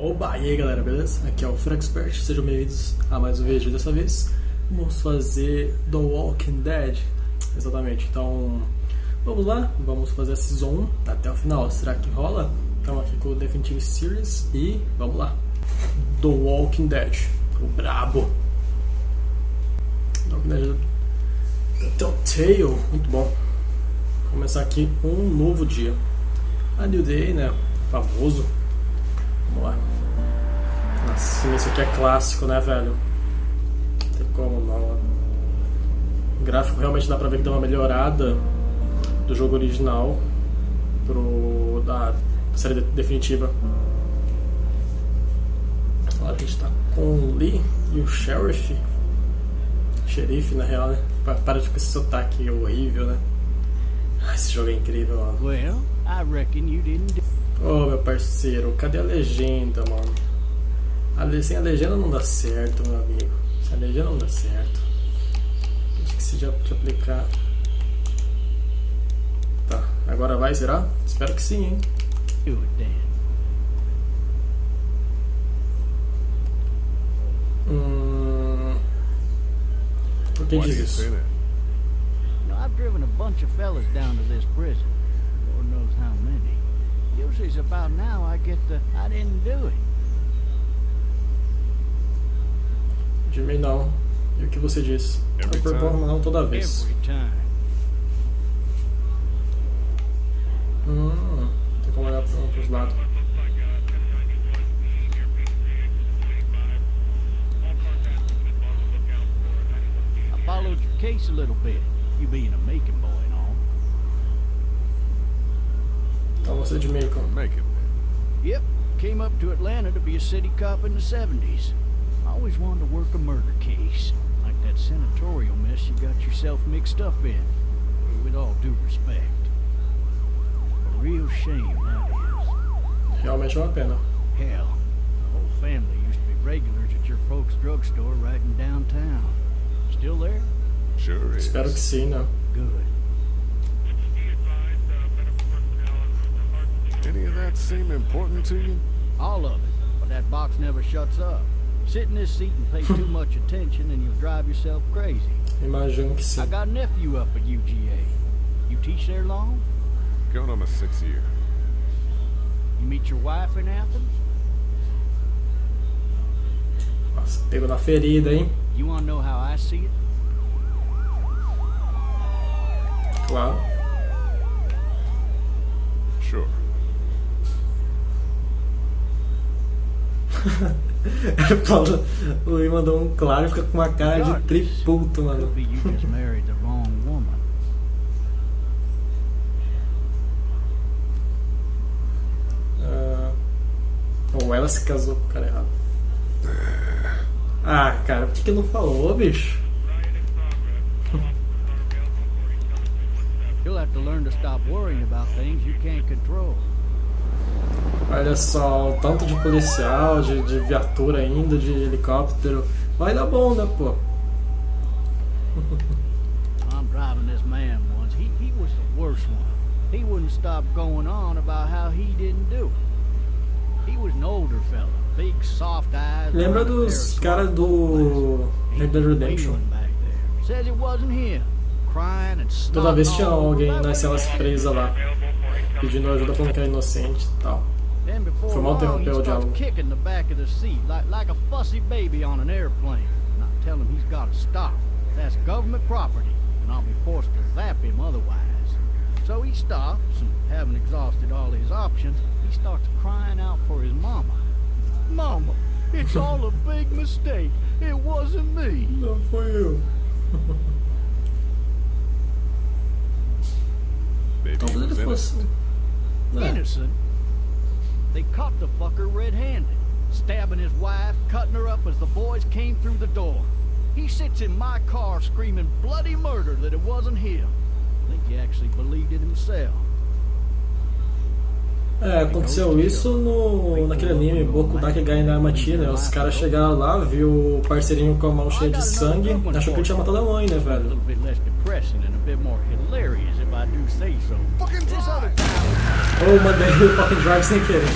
Oba, e aí galera, beleza? Aqui é o Frexpert, sejam bem-vindos a mais um vídeo. Dessa vez vamos fazer The Walking Dead. Exatamente, então vamos lá, vamos fazer a Season 1 até o final. Será que rola? Estamos aqui com o Definitive Series e vamos lá. The Walking Dead, o brabo. The Walking Dead The Telltale, muito bom. Vou começar aqui um novo dia. A New Day, né? Famoso. Vamos lá. Nossa, isso aqui é clássico, né, velho? Não tem como não. O gráfico realmente dá pra ver que deu uma melhorada do jogo original da série definitiva. Lá a gente tá com o Lee e o Sheriff. Xerife, na real, né? Para de com esse sotaque horrível, né? Esse jogo é incrível, mano. Well, I reckon you didn't. Ô, meu parceiro, cadê a legenda, mano? Sem a legenda não dá certo, meu amigo. Sem a legenda não dá certo. Esqueci de aplicar. Tá, agora vai, será? Espero que sim, hein? Por que diz isso? I've driven a bunch of fellas down to this prison. Lord knows how many. Usually it's about now I get the I didn't do it. Jimmy, não. E o que você disse? Eu proponho não toda vez. Every time. Tem como olhar para os lados. I followed your case a little bit. You being a making boy and all. Então você de Macon. Yep, came up to Atlanta to be a city cop in the 70s. I always wanted to work a murder case, like that senatorial mess you got yourself mixed up in. With all due respect. A real shame, that is. Realmente é uma pena. Hell, the whole family used to be regulars at your folks' drugstore right in downtown. Still there? Sure is. Espero que sim, né? Good. Any of that seem important to you? All of it, but that box never shuts up. Sit in this seat and pay too much attention and you'll drive yourself crazy. Imagino que sim. I got a nephew up at UGA. You teach there long? Going on my 6th year. You meet your wife in Athens? Nossa, pegou na ferida, hein? You want to know how I see it? Claro. Sure. O Luiz mandou um claro e fica com uma cara de triputo, mano. Could be you just married the wrong woman. Ou ela se casou com o cara errado. Ah, cara, por que não falou, bicho? You'll have to learn to stop worrying about things you can't control. Olha só, o tanto de policial, de viatura indo, de helicóptero. Vai dar bom, né, pô? I'm driving this man once. He was the worst one. He wouldn't stop going on about how he didn't do it. He was an older fella, big soft eyes. Lembra dos caras do Red Dead Redemption? Says it wasn't him. Crying and Toda vez tinha alguém nas celas presa lá, pedindo ajuda, falando que era inocente e tal. Foi mal interromper o diálogo. Kicking the back of the seat like a fussy baby on an airplane. And I tell him he's got to stop. That's government property, and I'll be forced to zap him otherwise. So he stops, and having exhausted all his options, he starts crying out for his mama. Mama, it's all a big mistake. It wasn't me. Não foi eu. Talvez ele fosse. Innocent. They caught the fucker red-handed, stabbing his wife, cutting her up as the boys came through the door. He sits in my car screaming bloody murder that it wasn't him. I think he actually believed it himself. Aconteceu isso naquele anime Boku Dake Gai Namati, né? Os caras chegaram lá, viu o parceirinho com a mão cheia de sangue, achou que ele tinha matado a mãe, né, velho? Ou mandei o fucking drive sem querer.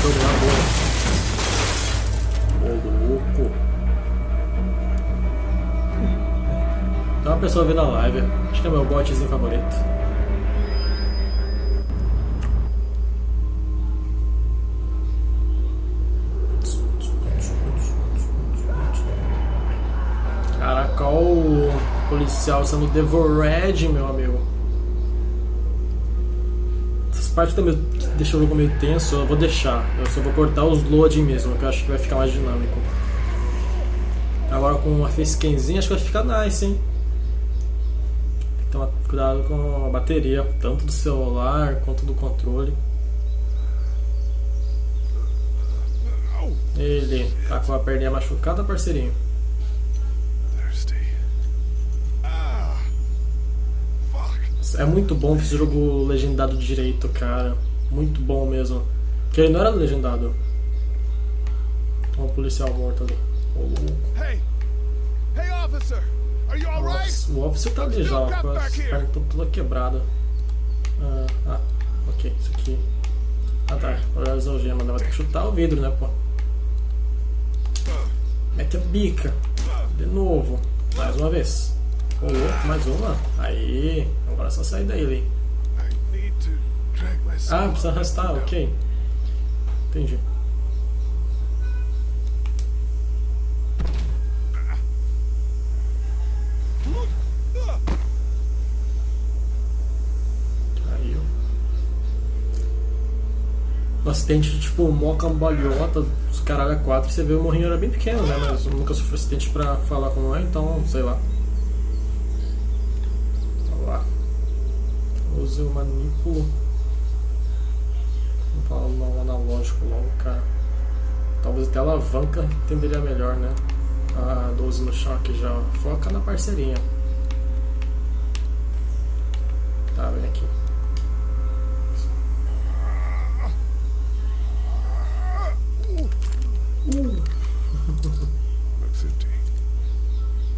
jogo na boa. Ô louco. Tem uma pessoa vendo a live. Acho que é meu botzinho favorito. Caraca, olha o policial sendo devorado, meu amigo. Essas partes também deixam o jogo meio tenso. Eu vou deixar. Eu só vou cortar os loading mesmo, que eu acho que vai ficar mais dinâmico. Agora com a facecamzinha acho que vai ficar nice, hein? Tem que tomar cuidado com a bateria, tanto do celular quanto do controle. Ele tá com a perninha machucada, parceirinho. É muito bom esse jogo legendado direito, cara. Muito bom mesmo. Porque ele não era legendado. Olha o policial morto ali. Ô louco. O officer tá ali já, com as pernas todas quebradas. Ok, isso aqui. Tá. Olha as algemas, né? Vai ter que chutar o vidro, né, pô? Mete a bica. De novo. Mais uma vez. Ô louco, mais uma. Aí. Agora é só sair daí, Lee. Ah, precisa arrastar, ok. Entendi. Caiu. O acidente, tipo, mó cambalhota, os caralho a 4. Você vê, o morrinho era bem pequeno, né? Mas eu nunca sofri acidente pra falar como é, então, sei lá. Use o manipulo. Vamos falar no analógico logo, cara. Talvez até a alavanca entenderia melhor, né? A 12 no choque já. Foca na parceirinha. Tá, vem aqui.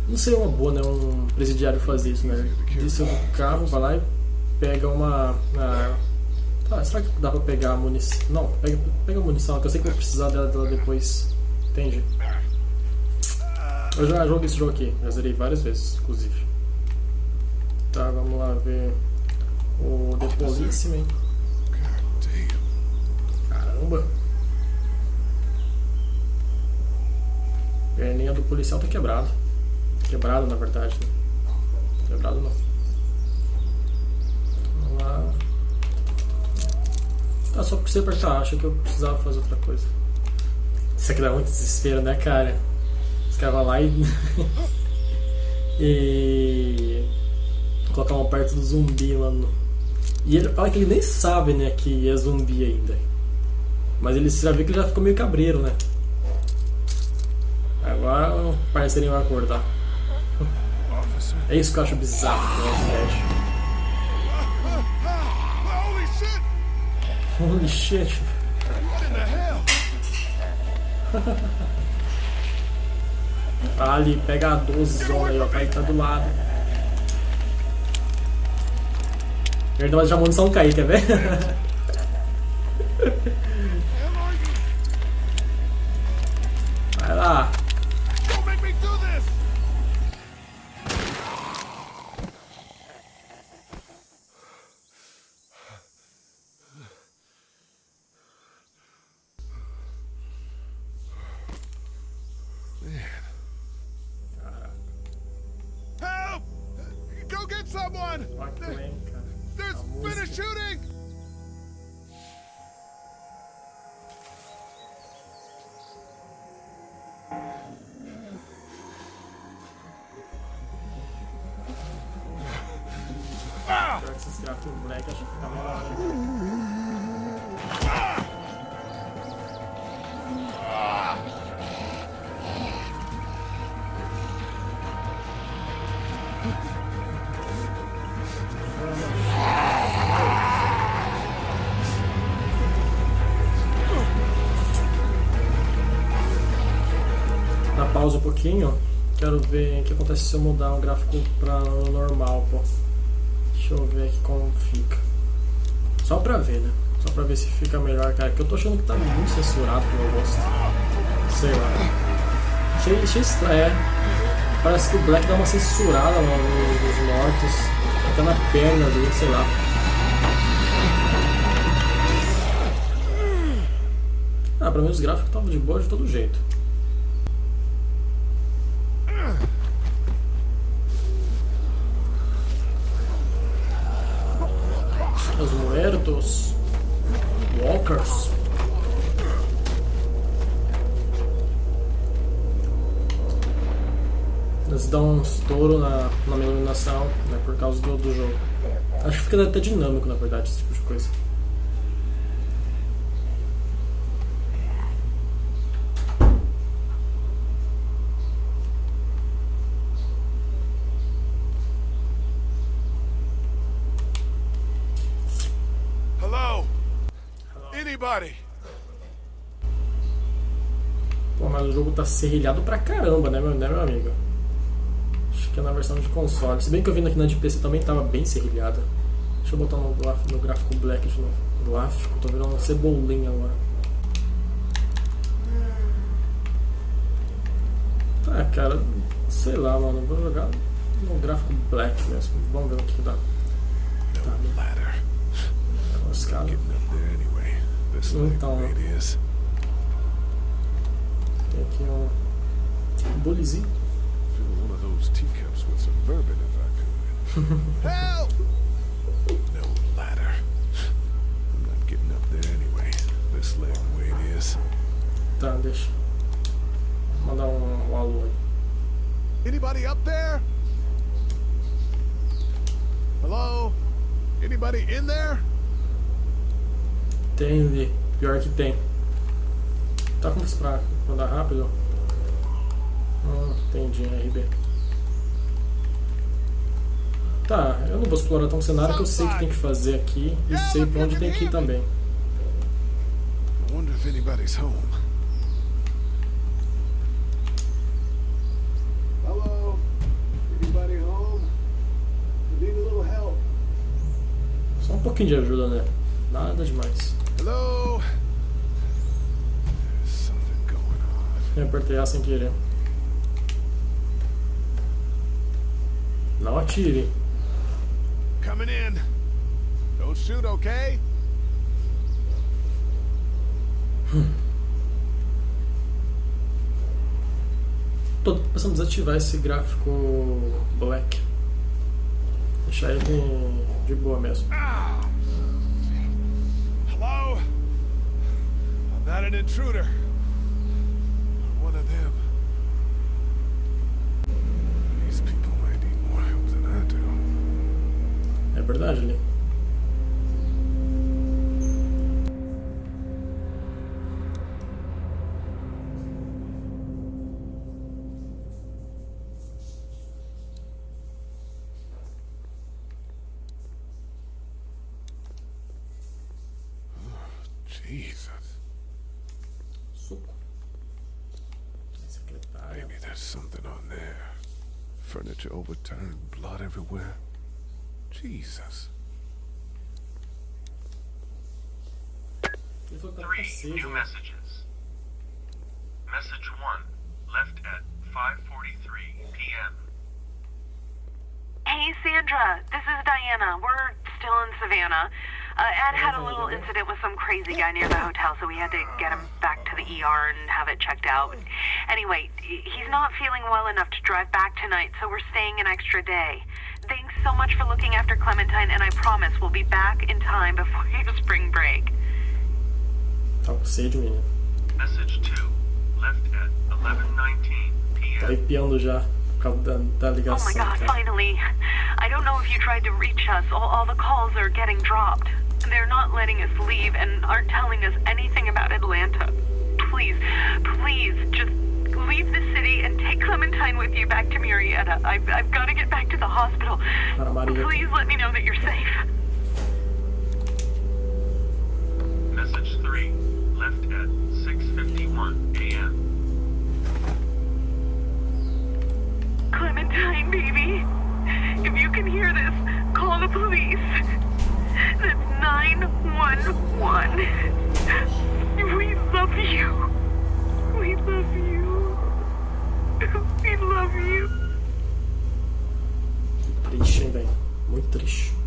Não sei, uma boa, né? Um presidiário fazer isso, né? Desce do carro, vai lá e pega uma... será que dá pra pegar a munição? Não, pega a munição, que eu sei que eu vou precisar dela depois. Entende? Eu já joguei esse jogo aqui, já zerei várias vezes, inclusive. Tá, vamos lá ver o The Policeman. Caramba! A perninha do policial tá quebrado. Quebrado, na verdade, né? Quebrado não. Vamos lá. Tá, só porque você apertar, acho que eu precisava fazer outra coisa. Isso aqui dá muito desespero, né, cara? Os caras vão lá e... e... colocar uma perto do zumbi, mano. E ele fala que ele nem sabe, né, que é zumbi ainda. Mas ele já vê que ele já ficou meio cabreiro, né? Agora o parceirinho vai acordar. É isso que eu acho bizarro, né, Holy shit! Ali, pega a 12 zona aí, ó, que tá do lado. Perdão, mas já a munição cair, quer ver? Vai lá. Someone! There's been a shooting! Esses gráficos black acho que fica melhor. Pausa um pouquinho, quero ver o que acontece se eu mudar um gráfico para normal, pô. Deixa eu ver aqui como fica. Só pra ver, né? Só pra ver se fica melhor, cara. Que eu tô achando que tá muito censurado pro meu gosto. Sei lá. Achei estranho. Parece que o Black dá uma censurada nos mortos. Até na perna dele, sei lá. Ah, pra mim os gráficos estavam de boa de todo jeito. Os muertos. Walkers. Eles dão um estouro na iluminação, né, por causa do jogo. Acho que fica até dinâmico, na verdade, esse tipo de coisa. Hello? Anybody? Pô, mas o jogo tá serrilhado pra caramba, né, meu amigo? Acho que é na versão de console. Se bem que eu vi aqui na de PC também tava bem serrilhada. Deixa eu botar no gráfico Black de novo. Gráfico, tô virando uma cebolinha agora. Tá, cara, sei lá, mano. Vou jogar no gráfico Black mesmo. Vamos ver o que dá. Tá, escada. Então, tem aqui um bulizinho. One of those teacups with some bourbon if I could. Help! No ladder. I'm not getting up there anyway. This leg the way it is. Tá, deixa. Vou mandar um alô aí. Anybody up there? Hello? Anybody in there? Tem ali. Pior que tem. Tá com isso pra andar rápido? Entendi, RB. Tá, eu não vou explorar tão cenário que eu sei o que tem que fazer aqui e sei pra onde tem que ir também. I wonder if anybody's home. Hello? Anybody home? I need a little help. Só um pouquinho de ajuda, né? Nada demais. Hello? There's something going on. Eu apertei A sem querer. Não atire. Coming in. Don't shoot, okay? Tô pensando em desativar esse gráfico Black. Deixar ele de boa mesmo. Hello? I'm not an intruder. I'm one of them. These people might need more help than I do. É verdade, ali. Jesus. Suco. Secretária. Maybe there's something on there. Furniture overturned, blood everywhere. Jesus. Ele falou que tá com 3 sede, new né? messages. Message 1, left at 5:43 p.m. Hey, Sandra, this is Diana. We're still in Savannah. Ed had a little incident with some crazy guy near the hotel, so we had to get him back to the ER and have it checked out. Anyway, he's not feeling well enough to drive back tonight, so we're staying an extra day. Thanks so much for looking after Clementine, and I promise we'll be back in time before your spring break. Tá com sede, menino. Message 2, left at 11:19 Tá p.m. arrepiando já por causa da Oh my ligação, god, cara. finally. I don't know if you tried to reach us. All the calls are getting dropped. They're not letting us leave and aren't telling us anything about Atlanta. Please, please, just leave the city and take Clementine with you back to Murrieta. I've got to get back to the hospital. Para Maria. Please let me know that you're safe. Message 3, left at 6:51 a.m. Clementine, baby. If you can hear this, call the police. That's 911. 1-1. We love you. We love you. We love you. Triste, hein, velho? Muito triste.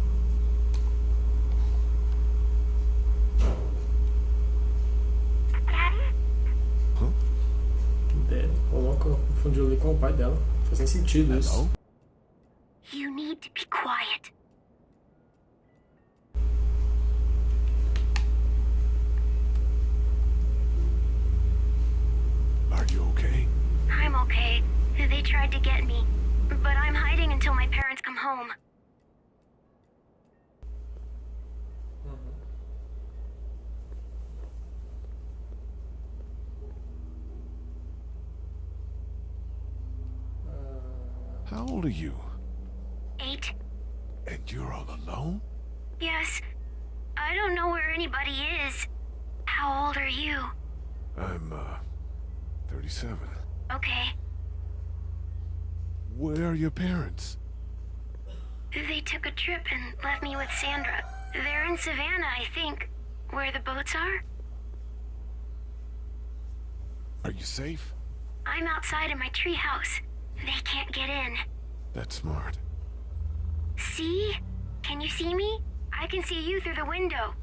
Coloca, confundiu ali com o pai dela. Faz sem sentido isso. You need to be quiet. Are you okay? I'm okay. They tried to get me, but I'm hiding until my parents come home. How old are you? 8. And you're all alone? Yes. I don't know where anybody is. How old are you? I'm, 37. Okay. Where are your parents? They took a trip and left me with Sandra. They're in Savannah, I think. Where the boats are? Are you safe? I'm outside in my treehouse. They can't get in. That's smart. See? Can you see me? I can see you through the window.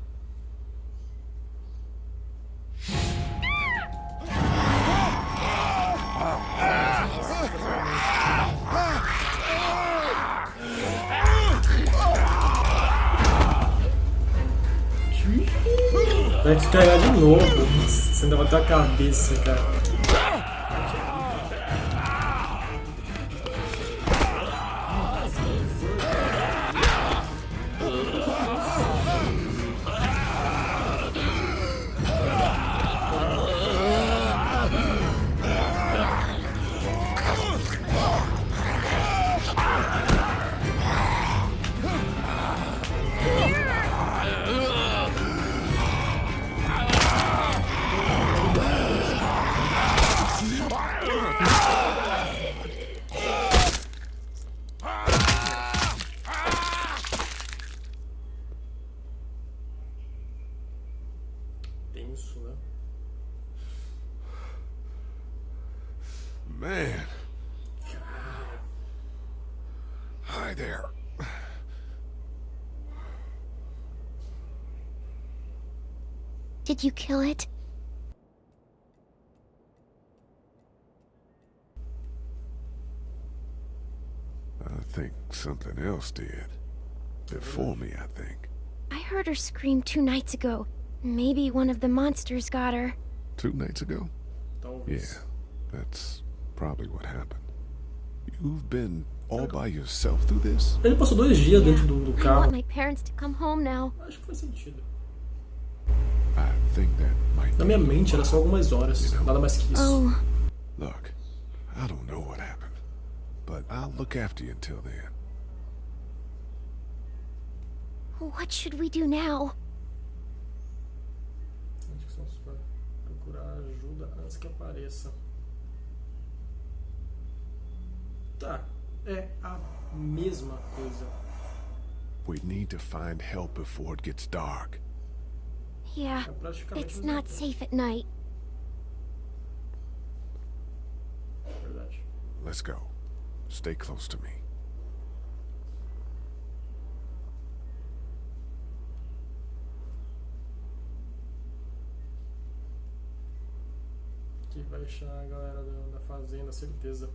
Vai descarregar de novo. Você ainda vai ter a cabeça, cara. Tenso, né? Man. Hi there. Did you kill it? I think something else did. Before me, I think. I heard her scream 2 nights ago. Maybe one of the monsters got her. 2 nights ago? Talvez. Yeah, that's probably what happened. You've been all by yourself through this? Ele passou 2 dias dentro do I carro. want my parents to come home now. Acho que faz sentido. I think that might Na be minha mente era só algumas horas. Nada mais que isso. Oh, Look, I don't know what happened, but I'll look after you until then. what should we do now? Acho que são para procurar ajuda antes que apareça. Tá, é a mesma coisa. We need to find help before it gets dark. Yeah, É praticamente it's a not mesma safe at night. coisa, verdade. Let's go. Stay close to me. Que vai deixar a galera da fazenda, certeza.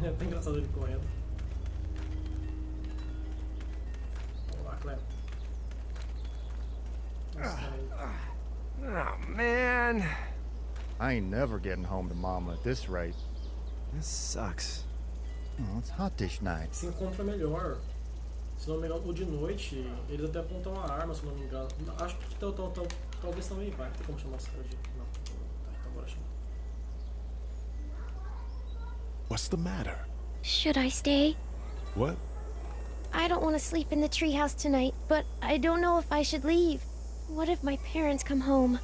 É até engraçado ele correndo. Vamos lá, Clem. Oh, man. I ain't never getting home to Mama at this rate. This sucks. Oh, it's hot dish night. Se encontra melhor. Se não me engano, o de noite, eles até apontam uma arma, se não me engano. Acho que talvez também vai. Tem como chamar os caras de... Não. Tá, então bora chamar. What's the matter? Should I stay? What? I don't want to sleep in the treehouse tonight, but I don't know if I should leave. What if my parents come home?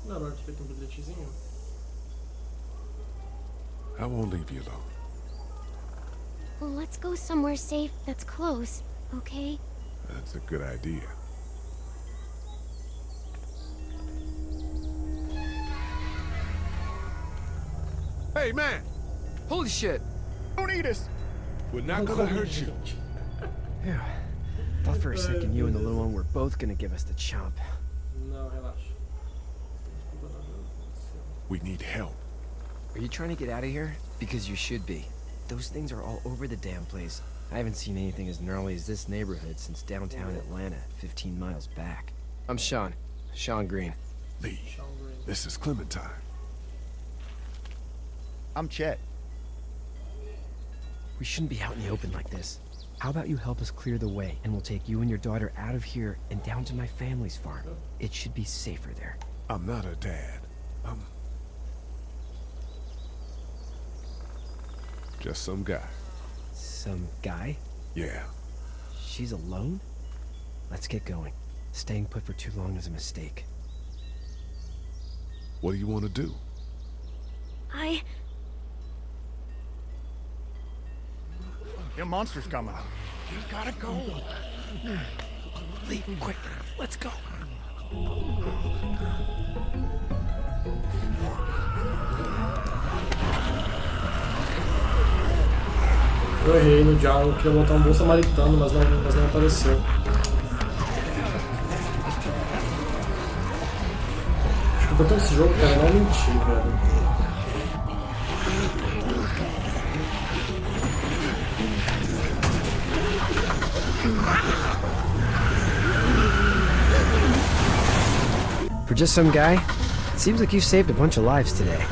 Na hora de feito bilhetezinho. I won't leave you alone. Well, let's go somewhere safe that's close, okay? That's a good idea. Hey, man! Holy shit! Don't eat us! We're not gonna hurt you. Phew. Thought for a second you and the little one were both gonna give us the chomp. Não, relaxa. We need help. Are you trying to get out of here? Because you should be. Those things are all over the damn place. I haven't seen anything as gnarly as this neighborhood since downtown Atlanta, 15 miles back. I'm Sean. Sean Green. Lee, this is Clementine. I'm Chet. We shouldn't be out in the open like this. How about you help us clear the way, and we'll take you and your daughter out of here and down to my family's farm. It should be safer there. I'm not her dad. I'm just some guy. Some guy? Yeah. She's alone? Let's get going. Staying put for too long is a mistake. What do you want to do? Your monster's coming. We gotta go. Lee, quick, let's go. Eu errei no diálogo, queria botar um bom samaritano, mas não apareceu. Acho que eu botei esse jogo, cara, não mentir, velho. For just some guy, it seems like you've saved a bunch of lives today.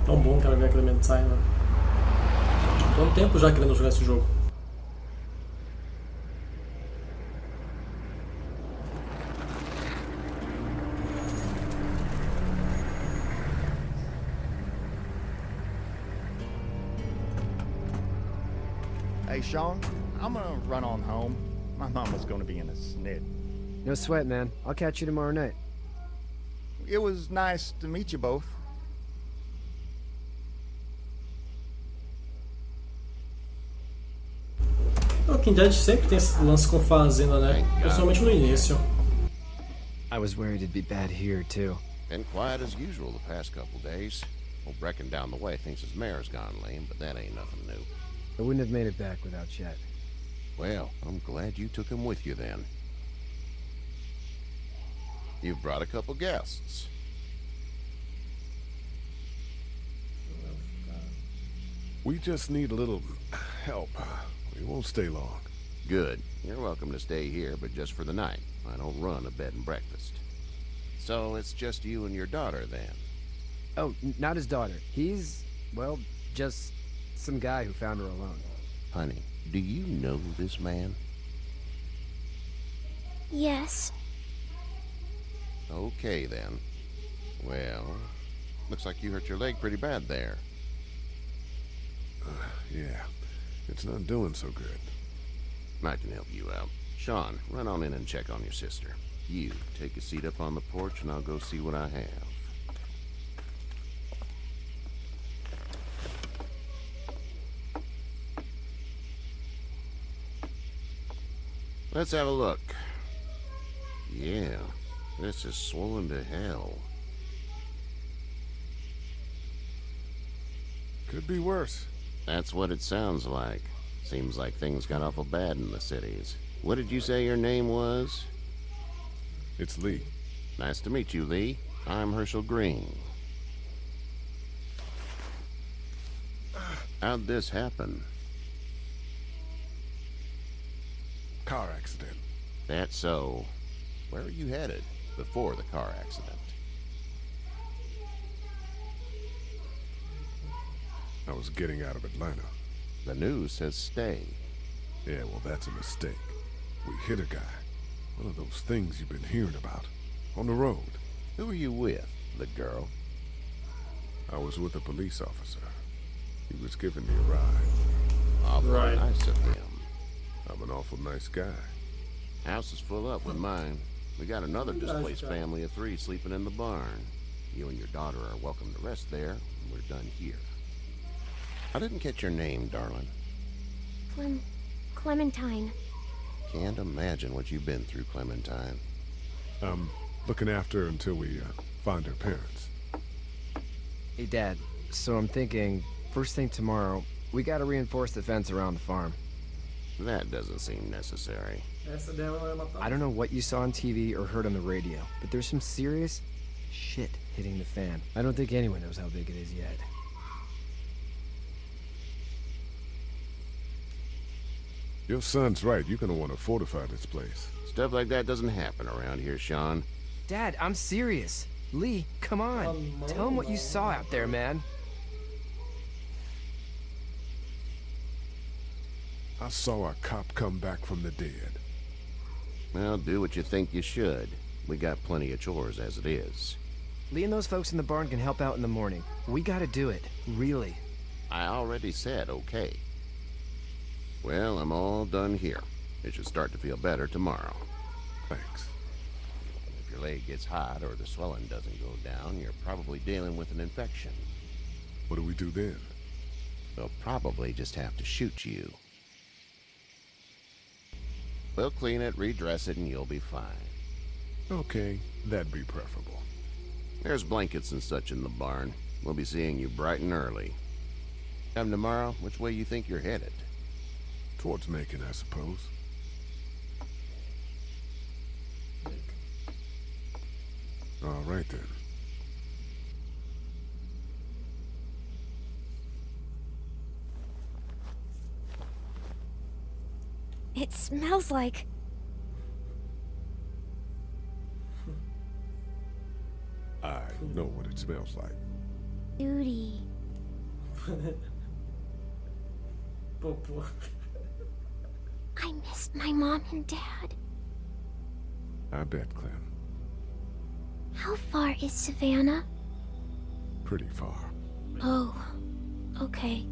Tão bom que ela ver a Clementine, né? Tô há um tempo já querendo jogar esse jogo. Hey, Sean, I'm gonna run on home. My mama's gonna be in a snit. No sweat, man. I'll catch you tomorrow night. It was nice to meet you both. Walking Dead sempre tem esse lance com fazenda, né? Principalmente no início. I was worried it'd be bad here, too. Been quiet as usual the past couple days. Old Brecken down the way thinks his mare's gone lame, but that ain't nothing new. I wouldn't have made it back without Chet. Well, I'm glad you took him with you then. You've brought a couple guests. We just need a little help. We won't stay long. Good. You're welcome to stay here, but just for the night. I don't run a bed and breakfast. So it's just you and your daughter then? Oh, not his daughter. He's, well, just some guy who found her alone. Honey, do you know this man? Yes. Okay then. Well, looks like you hurt your leg pretty bad there. Yeah, it's not doing so good. I can help you out. Sean, run on in and check on your sister. You, take a seat up on the porch and I'll go see what I have. Let's have a look. Yeah, this is swollen to hell. Could be worse. That's what it sounds like. Seems like things got awful bad in the cities. What did you say your name was? It's Lee. Nice to meet you, Lee. I'm Herschel Green. How'd this happen? Car accident. That's so. Where were you headed before the car accident? I was getting out of Atlanta. The news says stay. Yeah, well, that's a mistake. We hit a guy. One of those things you've been hearing about. On the road. Who were you with? The girl? I was with a police officer. He was giving me a ride. Awful Right. nice of them. I'm an awful nice guy. House is full up with mine. We got another displaced family of 3 sleeping in the barn. You and your daughter are welcome to rest there, and we're done here. I didn't catch your name, darling. Clementine. Can't imagine what you've been through, Clementine. I'm looking after her until we find her parents. Hey, Dad. So I'm thinking, first thing tomorrow, we gotta reinforce the fence around the farm. That doesn't seem necessary. Essa dela vai matar. I don't know what you saw on TV or heard on the radio, but there's some serious shit hitting the fan. I don't think anyone knows how big it is yet. Your son's right. You're gonna want to fortify this place. Stuff like that doesn't happen around here, Sean. Dad, I'm serious. Lee, come on. Tell him what you saw out there, man. I saw a cop come back from the dead. Well, do what you think you should. We got plenty of chores as it is. Lee and those folks in the barn can help out in the morning. We gotta do it. Really. I already said okay. Well, I'm all done here. It should start to feel better tomorrow. Thanks. If your leg gets hot or the swelling doesn't go down, you're probably dealing with an infection. What do we do then? They'll probably just have to shoot you. We'll clean it, redress it, and you'll be fine. Okay, that'd be preferable. There's blankets and such in the barn. We'll be seeing you bright and early. Come tomorrow, which way you think you're headed? Towards Macon, I suppose. All right, then. It smells like... I know what it smells like. duty. Popô. I miss my mom and dad. I bet, Clem. How far is Savannah? Pretty far. Oh, okay.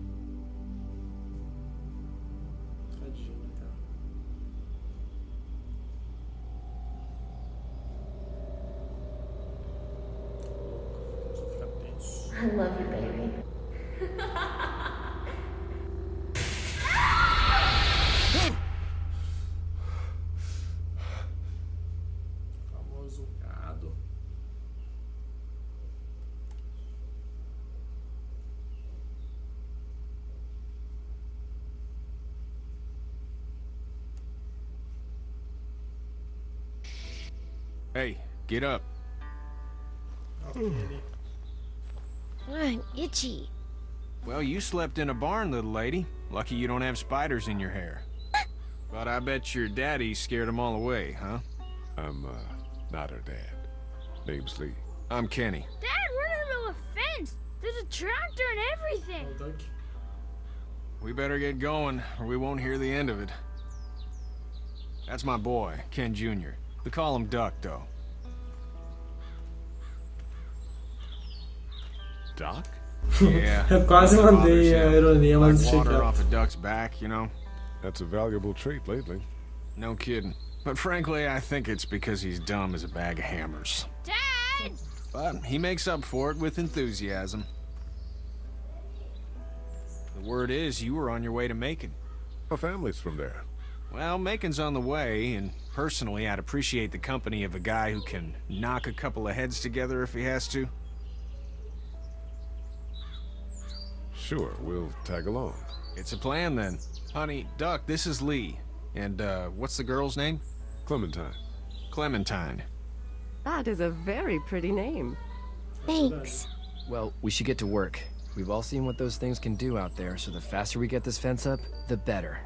Tadinho, cara. Só fica tenso. I love you, baby. Famoso gado. Hey, get up. Ele. I'm itchy. Well, you slept in a barn, little lady. Lucky you don't have spiders in your hair. But I bet your daddy scared them all away, huh? I'm, not her dad. Name's Lee. I'm Kenny. Dad, we're in the middle of a fence. There's a tractor and everything. Oh, Doug. We better get going, or we won't hear the end of it. That's my boy, Ken Jr. We call him Duck, though. Doc? Yeah. Eu quase mandei a ironia, mas Like deixei water quieto. off a duck's back, you know? That's a valuable trait lately. No kidding. But frankly, I think it's because he's dumb as a bag of hammers. Dad! But he makes up for it with enthusiasm. The word is you were on your way to Macon. Our family's from there. Well, Macon's on the way, and personally, I'd appreciate the company of a guy who can knock a couple of heads together if he has to. Sure, we'll tag along. It's a plan, then. Honey, Duck, this is Lee. And, what's the girl's name? Clementine. Clementine. That is a very pretty name. Thanks. Well, we should get to work. We've all seen what those things can do out there, so the faster we get this fence up, the better.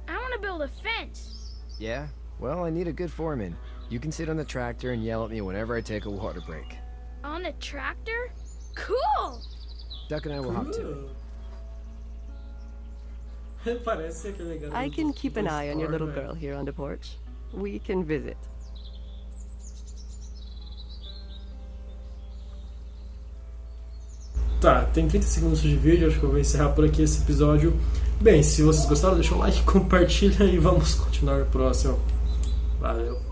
I want to build a fence. Yeah? Well, I need a good foreman. You can sit on the tractor and yell at me whenever I take a water break. On the tractor? Cool! Duck and I will hop to it. I can keep an eye on your little girl here on the porch. We can visit. Tá, tem 30 segundos de vídeo, acho que eu vou encerrar por aqui esse episódio. Bem, se vocês gostaram, deixa um like, compartilha e vamos continuar no próximo. Valeu!